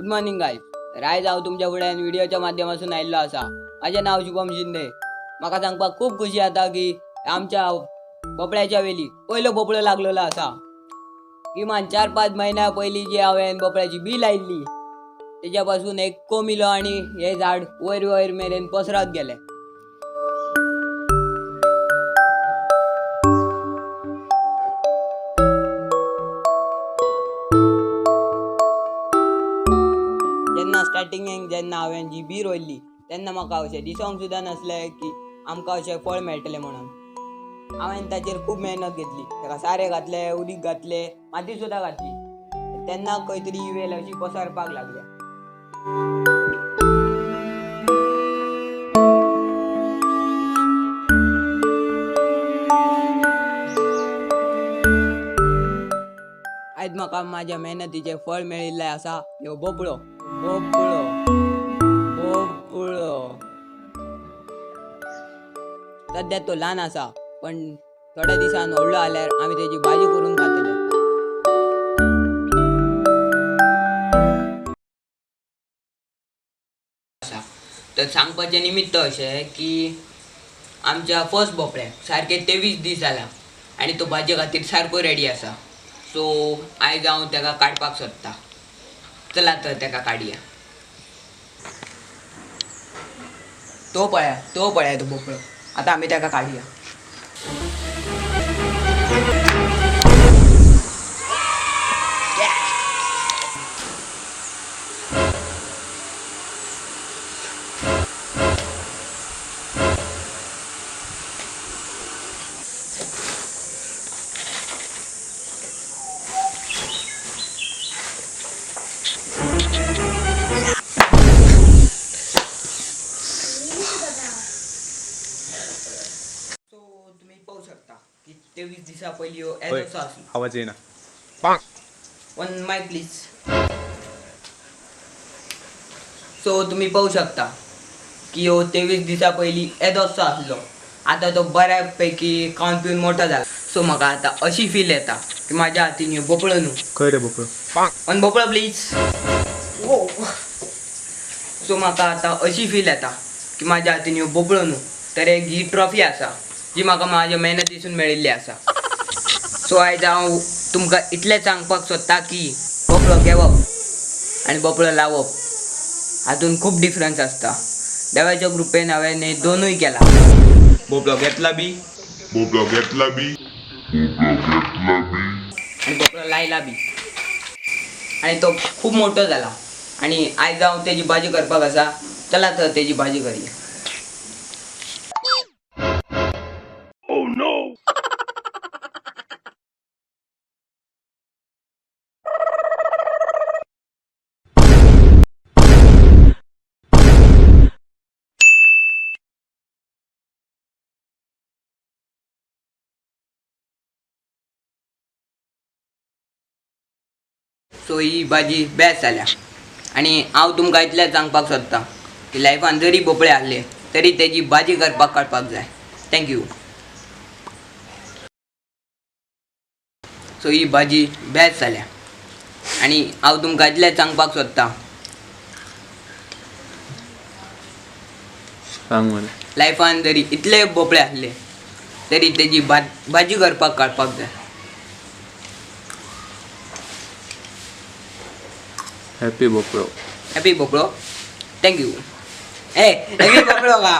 Good morning guys. तर आयज हांव तुमच्या फुड्यान व्हिडिओच्या माध्यमातून आयिल्लो आसा. माझे नाव शुभम शिंदे. म्हाका सांगपाक खूप खुशी जाता की आमच्या भोपळ्याच्या वेली पयलो भोपळो लागलेलो आसा. किमान 4-5 महिन्या पयलीं जी हांवें भोपळ्याची बी लायिल्ली तेच्या पासून एक कोंब इलो आनी हे झाड वयर वयर मेरेन पसरत गेले. स्टार्टिंगेक जेन्ना हांवें जी बी रोयल्ली तेन्ना म्हाका अशें दिसोंक सुद्दां नसलें की आमकां अशें फळ मेळटलें म्हणून. हांवें ताचेर खूब मेहनत घेतली, ताका सारें घातलें, उदीक घातलें, माती सुद्दां घातली. तेन्ना खंय तरी ही वेल अशी पसरपाक लागल्या. आयज म्हाका म्हाज्या मेहनतीचें फळ मेळिल्लें आसा. ह्यो भोपळो भोपळो भोपळो. सध्या तो ल्हान आसा, पण थोड्या दिसान व्हडलो जाल्यार आमी तेजी भाजी करून खातले. तर सांगपाचें निमित्त अशें की आमच्या फर्स्ट भोपळ्याक सारके 23 दीस जाला आनी तो भाजे खातीर सारको रेडी आसा. सो आयज हांव ताका काडपाक सोदता. चला तर ताका काडया. तो पळया तो भोपळो. आता आमी ताका काडया. तुम्ही पाहू शकता की 23 दिवसा पहिली आवाज येईना. One mic please. सो तुम्ही पाहू शकता की 23 दिवसा पहिली येदोसो आसलो. आता तो बऱ्यापैकी खावन पिऊन मोठा झाला. सो म्हाका आता अशी फील येता की माझ्या हातीन ह्यो भोपळो न्हू. खंय रे भोपळो? वन भोपळो प्लीज. सो म्हाका आता अशी फील येता की माझ्या हातीन ह्यो भोपळो न्हू, तर एक ही ट्रॉफी आसा जी म्हाका माझ्या मेहनतीसून मेळिल्ली आसा. सो आयज हांव तुमकां इतलें सांगपाक सोदता की भोपळो घेवप आनी भोपळो लावप हातून खूब डिफरन्स आसता. देवाच्या कृपेन हांवें हे दोनूय केला. भोपळो घेतला बी आनी भोपळो लायला बी आनी तो खूब मोठो जाला. आनी आयज हांव तेजी भाजी करपाक आसा. चला तर तेजी भाजी करया. सो ही भाजी बेस्ट जाल्या. आनी हांव तुमकां इतलें सांगपाक सोदता की लायफान जरी भोपळे आहले तरी तेजी भाजी करपाक काडपाक जाय. थँक्यू. सो ही भाजी बेस्ट जाल्या. आनी हांव तुमकां इतलें सांगपाक सोदता लायफान जरी इतले भोपळे आहले तरी तेजी भाजी करपाक काडपाक जाय. हॅपी भोपळो. हॅपी भोपळो. थँक्यू. हॅपी भोपळो का.